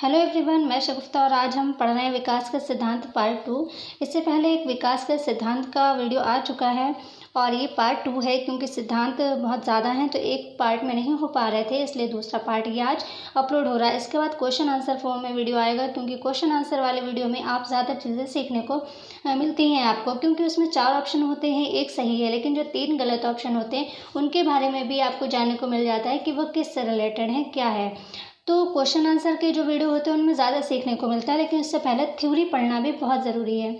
Hello everyone, मैं शगुफ्ता और आज हम पढ़ रहे हैं विकास का सिद्धांत पार्ट 2। इससे पहले एक विकास का सिद्धांत का वीडियो आ चुका है और ये पार्ट 2 है क्योंकि सिद्धांत बहुत ज़्यादा हैं तो एक पार्ट में नहीं हो पा रहे थे, इसलिए दूसरा पार्ट ये आज अपलोड हो रहा है। इसके बाद क्वेश्चन आंसर फॉर्म में वीडियो आएगा क्योंकि क्वेश्चन आंसर वाले वीडियो में आप ज़्यादा चीज़ें सीखने को मिलती हैं आपको, क्योंकि उसमें 4 ऑप्शन होते हैं, एक सही है, लेकिन जो 3 गलत ऑप्शन होते हैं उनके बारे में भी आपको जानने को मिल जाता है कि वह किससे रिलेटेड है, क्या है। तो क्वेश्चन आंसर के जो वीडियो होते हैं उनमें ज़्यादा सीखने को मिलता है, लेकिन उससे पहले थ्योरी पढ़ना भी बहुत ज़रूरी है।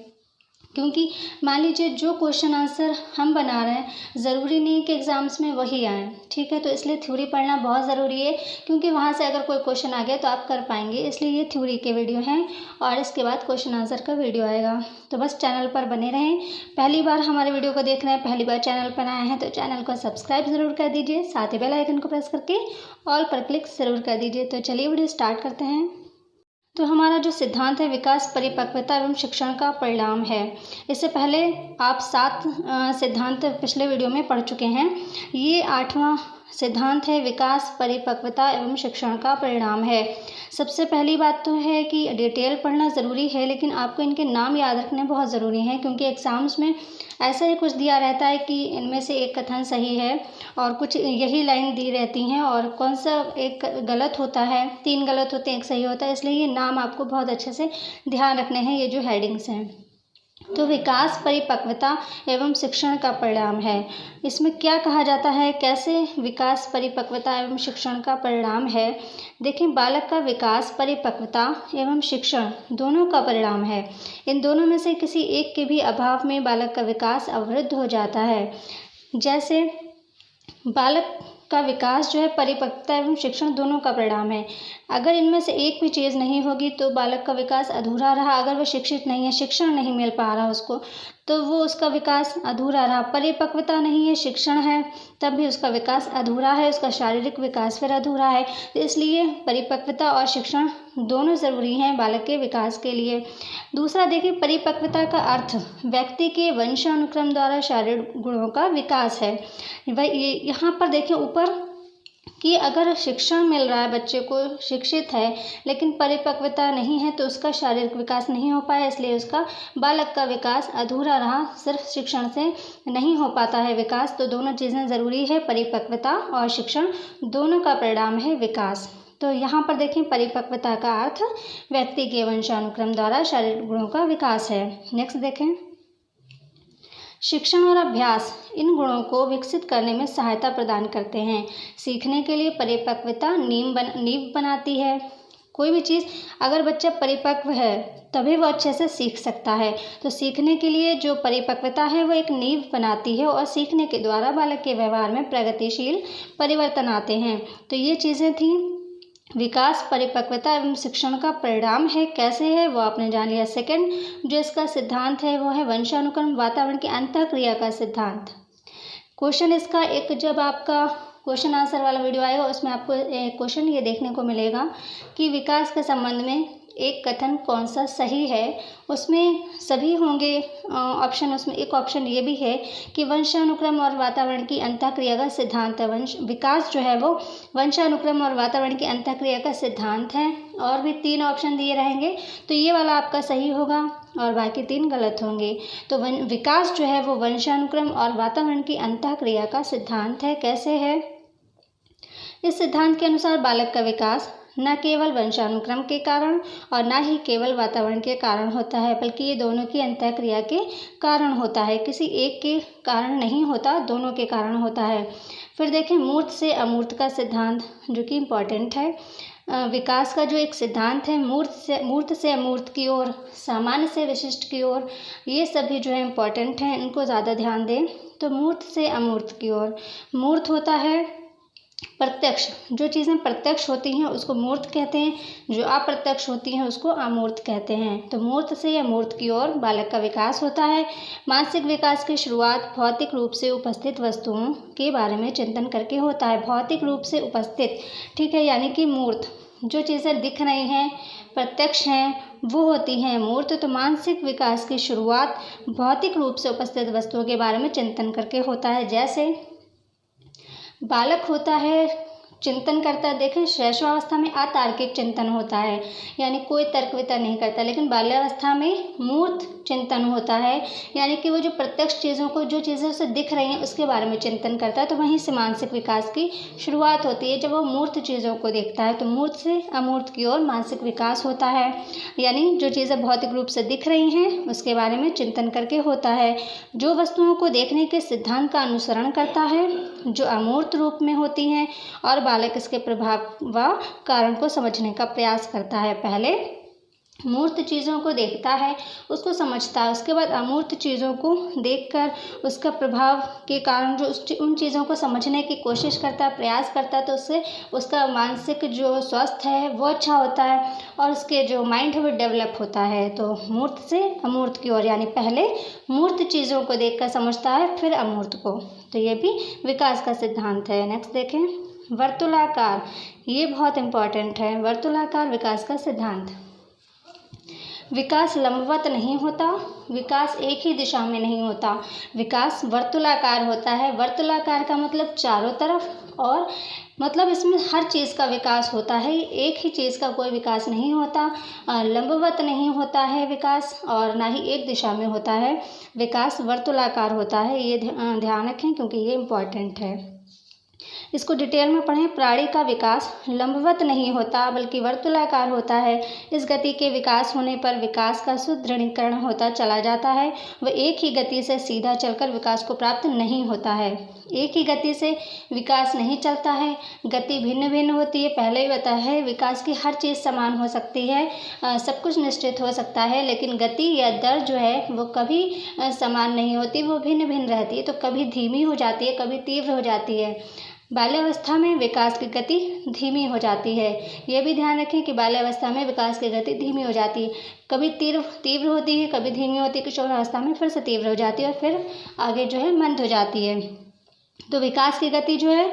क्योंकि मान लीजिए जो क्वेश्चन आंसर हम बना रहे हैं ज़रूरी नहीं कि एग्ज़ाम्स में वही आए, ठीक है। तो इसलिए थ्योरी पढ़ना बहुत ज़रूरी है क्योंकि वहाँ से अगर कोई क्वेश्चन आ गया तो आप कर पाएंगे, इसलिए ये थ्योरी के वीडियो हैं और इसके बाद क्वेश्चन आंसर का वीडियो आएगा। तो बस चैनल पर बने रहें। पहली बार हमारे वीडियो को देख रहे हैं, पहली बार चैनल पर आए हैं तो चैनल को सब्सक्राइब ज़रूर कर दीजिए, साथ ही बेल आइकन को प्रेस करके ऑल पर क्लिक ज़रूर कर दीजिए। तो चलिए वीडियो स्टार्ट करते हैं। तो हमारा जो सिद्धांत है विकास, परिपक्वता एवं शिक्षण का परिणाम है। इससे पहले आप 7 सिद्धांत पिछले वीडियो में पढ़ चुके हैं। ये 8वां सिद्धांत है, विकास, परिपक्वता एवं शिक्षण का परिणाम है। सबसे पहली बात तो है कि डिटेल पढ़ना ज़रूरी है, लेकिन आपको इनके नाम याद रखने बहुत ज़रूरी हैं क्योंकि एग्ज़ाम्स में ऐसा ही कुछ दिया रहता है कि इनमें से एक कथन सही है और कुछ यही लाइन दी रहती हैं और कौन सा एक गलत होता है, 3 गलत होते हैं, एक सही होता है। इसलिए ये नाम आपको बहुत अच्छे से ध्यान रखने हैं, ये जो हेडिंग्स हैं। तो विकास, परिपक्वता एवं शिक्षण का परिणाम है। इसमें क्या कहा जाता है, कैसे विकास, परिपक्वता एवं शिक्षण का परिणाम है। देखें, बालक का विकास, परिपक्वता एवं शिक्षण दोनों का परिणाम है। इन दोनों में से किसी एक के भी अभाव में बालक का विकास अवरुद्ध हो जाता है। जैसे बालक का विकास जो है परिपक्वता एवं शिक्षण दोनों का परिणाम है। अगर इनमें से एक भी चीज़ नहीं होगी तो बालक का विकास अधूरा रहा। अगर वह शिक्षित नहीं है, शिक्षण नहीं मिल पा रहा उसको, तो वो उसका विकास अधूरा रहा। परिपक्वता नहीं है, शिक्षण है, तब भी उसका विकास अधूरा है, उसका शारीरिक विकास फिर अधूरा है। तो इसलिए परिपक्वता और शिक्षण दोनों ज़रूरी हैं बालक के विकास के लिए। दूसरा देखिए, परिपक्वता का अर्थ व्यक्ति के वंशानुक्रम द्वारा शारीरिक गुणों का विकास है। वह यहाँ पर देखें ऊपर कि अगर शिक्षण मिल रहा है, बच्चे को शिक्षित है लेकिन परिपक्वता नहीं है तो उसका शारीरिक विकास नहीं हो पाया, इसलिए उसका बालक का विकास अधूरा रहा। सिर्फ शिक्षण से नहीं हो पाता है विकास, तो दोनों चीज़ें ज़रूरी है, परिपक्वता और शिक्षण दोनों का परिणाम है विकास। तो यहाँ पर देखें, परिपक्वता का अर्थ व्यक्ति के वंशानुक्रम द्वारा शारीरिक गुणों का विकास है। नेक्स्ट देखें, शिक्षण और अभ्यास इन गुणों को विकसित करने में सहायता प्रदान करते हैं। सीखने के लिए परिपक्वता नींव बनाती है। कोई भी चीज़ अगर बच्चा परिपक्व है तभी वो अच्छे से सीख सकता है। तो सीखने के लिए जो परिपक्वता है वो एक नींव बनाती है और सीखने के द्वारा बालक के व्यवहार में प्रगतिशील परिवर्तन आते हैं। तो ये चीज़ें थी विकास, परिपक्वता एवं शिक्षण का परिणाम है। कैसे है वो आपने जान लिया। सेकंड जो इसका सिद्धांत है वो है वंशानुक्रम वातावरण की अंतःक्रिया का सिद्धांत। क्वेश्चन इसका एक, जब आपका क्वेश्चन आंसर वाला वीडियो आएगा उसमें आपको क्वेश्चन ये देखने को मिलेगा कि विकास के संबंध में एक कथन कौन सा सही है। उसमें सभी होंगे ऑप्शन, उसमें एक ऑप्शन ये भी है कि वंशानुक्रम और वातावरण की अंतःक्रिया का सिद्धांत है। विकास जो है वो वंशानुक्रम और वातावरण की अंतःक्रिया का सिद्धांत है। और भी 3 ऑप्शन दिए रहेंगे तो ये वाला आपका सही होगा और बाकी 3 गलत होंगे। तो विकास जो है वो वंशानुक्रम और वातावरण की अंतःक्रिया का सिद्धांत है। कैसे है, इस सिद्धांत के अनुसार बालक का विकास न केवल वंशानुक्रम के कारण और न ही केवल वातावरण के कारण होता है, बल्कि ये दोनों की अंतःक्रिया के कारण होता है। किसी एक के कारण नहीं होता, दोनों के कारण होता है। फिर देखें, मूर्त से अमूर्त का सिद्धांत, जो कि इम्पॉर्टेंट है। विकास का जो एक सिद्धांत है, मूर्त से अमूर्त की ओर, सामान्य से विशिष्ट की ओर, ये सभी जो है इम्पॉर्टेंट हैं, इनको ज़्यादा ध्यान दें। तो मूर्त से अमूर्त की ओर, मूर्त होता है प्रत्यक्ष, जो चीज़ें प्रत्यक्ष होती हैं उसको मूर्त कहते हैं, जो अप्रत्यक्ष होती हैं उसको अमूर्त कहते हैं। तो मूर्त से अमूर्त की ओर बालक का विकास होता है। मानसिक विकास की शुरुआत भौतिक रूप से उपस्थित वस्तुओं के बारे में चिंतन करके होता है। भौतिक रूप से उपस्थित, ठीक है, यानी कि मूर्त, जो चीज़ें दिख रही हैं, प्रत्यक्ष हैं, वो होती हैं मूर्त। तो मानसिक विकास की शुरुआत भौतिक रूप से उपस्थित वस्तुओं के बारे में चिंतन करके होता है। जैसे बालक होता है चिंतन करता है। देखें, शैशवावस्था में अतार्किक चिंतन होता है, यानी कोई तर्क वितर्क नहीं करता, लेकिन बाल्यावस्था में मूर्त चिंतन होता है, यानी कि वो जो प्रत्यक्ष चीज़ों को, जो चीज़ें उसे दिख रही हैं उसके बारे में चिंतन करता है। तो वहीं से मानसिक विकास की शुरुआत होती है। जब वो मूर्त चीज़ों को देखता है तो मूर्त से अमूर्त की ओर मानसिक विकास होता है, यानी जो चीज़ें भौतिक रूप से दिख रही हैं उसके बारे में चिंतन करके होता है। जो वस्तुओं को देखने के सिद्धांत का अनुसरण करता है जो अमूर्त रूप में होती हैं, और बालक इसके प्रभाव व कारण को समझने का प्रयास करता है। पहले मूर्त चीज़ों को देखता है, उसको समझता है, उसके बाद अमूर्त चीज़ों को देखकर उसका प्रभाव के कारण जो उन चीज़ों को समझने की कोशिश करता है, प्रयास करता है, तो उससे उसका मानसिक जो स्वास्थ्य है वो अच्छा होता है और उसके जो माइंड है वो डेवलप होता है। तो मूर्त से अमूर्त की ओर, यानी पहले मूर्त चीज़ों को देखकर समझता है, फिर अमूर्त को। तो ये भी विकास का सिद्धांत है। नेक्स्ट देखें, वर्तुलाकार, ये बहुत इम्पॉर्टेंट है। वर्तुलाकार विकास का सिद्धांत। विकास लंबवत नहीं होता, विकास एक ही दिशा में नहीं होता, विकास वर्तुलाकार होता है। वर्तुलाकार का मतलब चारों तरफ, और मतलब इसमें हर चीज़ का विकास होता है, एक ही चीज़ का कोई विकास नहीं होता। लंबवत नहीं होता है विकास, और ना ही एक दिशा में होता है। विकास वर्तुलाकार होता है, ये ध्यान रखें क्योंकि ये इम्पॉर्टेंट है। इसको डिटेल में पढ़ें। प्राणी का विकास लंबवत नहीं होता बल्कि वर्तुलाकार होता है। इस गति के विकास होने पर विकास का सुदृढ़ीकरण होता चला जाता है। वह एक ही गति से सीधा चलकर विकास को प्राप्त नहीं होता है। एक ही गति से विकास नहीं चलता है, गति भिन्न भिन्न होती है। पहले ही बताया है, विकास की हर चीज़ समान हो सकती है, सब कुछ निश्चित हो सकता है, लेकिन गति या दर जो है वो कभी समान नहीं होती, वो भिन्न भिन्न रहती है। तो कभी धीमी हो जाती है, कभी तीव्र हो जाती है। बाल्यावस्था में विकास की गति धीमी हो जाती है। ये भी ध्यान रखें कि बाल्यावस्था में विकास की गति धीमी हो जाती है, कभी तीव्र होती है, कभी धीमी होती है, किशोरावस्था में फिर से तीव्र हो जाती है और फिर आगे जो है मंद हो जाती है। तो विकास की गति जो है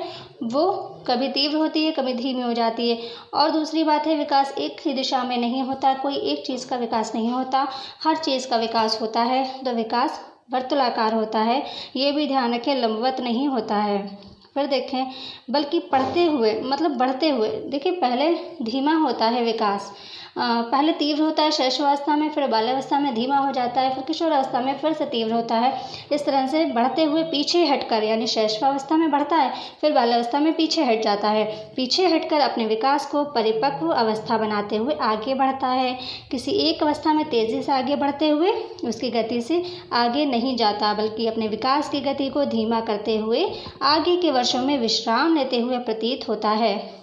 वो कभी तीव्र होती है, कभी धीमी हो जाती है। और दूसरी बात है, विकास एक ही दिशा में नहीं होता, कोई एक चीज़ का विकास नहीं होता, हर चीज़ का विकास होता है। तो विकास वर्तुलाकार होता है, ये भी ध्यान रखें, लंबवत नहीं होता है। फिर देखें, बल्कि पढ़ते हुए मतलब बढ़ते हुए। देखिए, पहले धीमा होता है विकास, पहले तीव्र होता है शैशवावस्था में, फिर बाल्यावस्था में धीमा हो जाता है, फिर किशोरावस्था में फिर से तीव्र होता है। इस तरह से बढ़ते हुए पीछे हटकर, यानी शैशवावस्था में बढ़ता है, फिर बाल्यावस्था में पीछे हट जाता है। पीछे हटकर अपने विकास को परिपक्व अवस्था बनाते हुए आगे बढ़ता है। किसी एक अवस्था में तेज़ी से आगे बढ़ते हुए उसकी गति से आगे नहीं जाता, बल्कि अपने विकास की गति को धीमा करते हुए आगे के वर्षों में विश्राम लेते हुए प्रतीत होता है,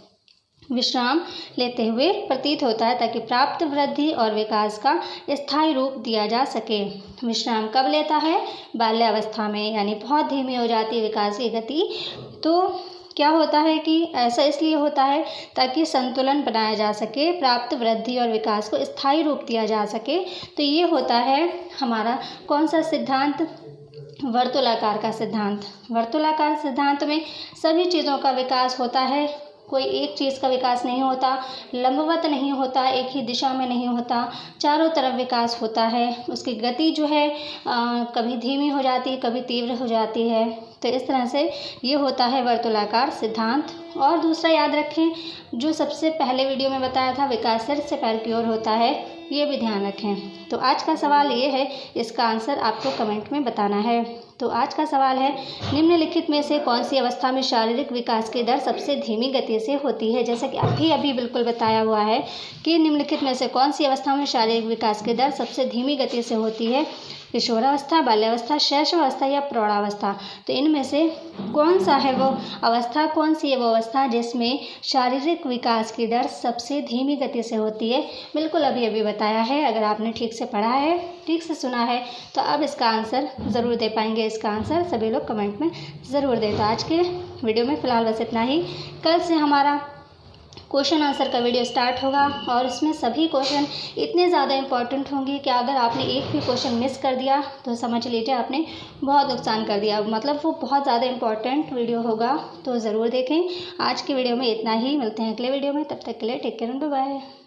विश्राम लेते हुए प्रतीत होता है, ताकि प्राप्त वृद्धि और विकास का स्थायी रूप दिया जा सके। विश्राम कब लेता है? बाल्यावस्था में, यानी बहुत धीमी हो जाती है विकास की गति। तो क्या होता है कि ऐसा इसलिए होता है ताकि संतुलन बनाया जा सके, प्राप्त वृद्धि और विकास को स्थायी रूप दिया जा सके। तो ये होता है हमारा कौन सा सिद्धांत? वर्तुलाकार का सिद्धांत। वर्तुलाकार सिद्धांत में सभी चीज़ों का विकास होता है, कोई एक चीज़ का विकास नहीं होता, लंबवत नहीं होता, एक ही दिशा में नहीं होता, चारों तरफ विकास होता है। उसकी गति जो है कभी धीमी हो जाती है, कभी तीव्र हो जाती है। तो इस तरह से ये होता है वर्तुलाकार सिद्धांत। और दूसरा याद रखें, जो सबसे पहले वीडियो में बताया था, विकास सिर से पैर की ओर होता है, ये भी ध्यान रखें। तो आज का सवाल ये है, इसका आंसर आपको कमेंट में बताना है। तो आज का सवाल है, निम्नलिखित में से कौन सी अवस्था में शारीरिक विकास की दर सबसे धीमी गति से होती है? जैसा कि अभी बिल्कुल बताया हुआ है कि निम्नलिखित में से कौन सी अवस्था में शारीरिक विकास की दर सबसे धीमी गति से होती है? किशोरावस्था, बाल्यावस्था, शैशवावस्था या प्रौढ़ावस्था। तो इनमें से कौन सा है वो अवस्था, कौन सी है वो अवस्था जिसमें शारीरिक विकास की दर सबसे धीमी गति से होती है? बिल्कुल अभी बताया है। अगर आपने ठीक से पढ़ा है, ठीक से सुना है, तो अब इसका आंसर ज़रूर दे पाएंगे। इसका आंसर सभी लोग कमेंट में ज़रूर दें। तो आज के वीडियो में फ़िलहाल बस इतना ही। कल से हमारा क्वेश्चन आंसर का वीडियो स्टार्ट होगा और इसमें सभी क्वेश्चन इतने ज़्यादा इंपॉर्टेंट होंगे कि अगर आपने एक भी क्वेश्चन मिस कर दिया तो समझ लीजिए आपने बहुत नुकसान कर दिया। मतलब वो बहुत ज़्यादा इंपॉर्टेंट वीडियो होगा, तो ज़रूर देखें। आज की वीडियो में इतना ही, मिलते हैं अगले वीडियो में, तब तक के लिए take care and bye bye.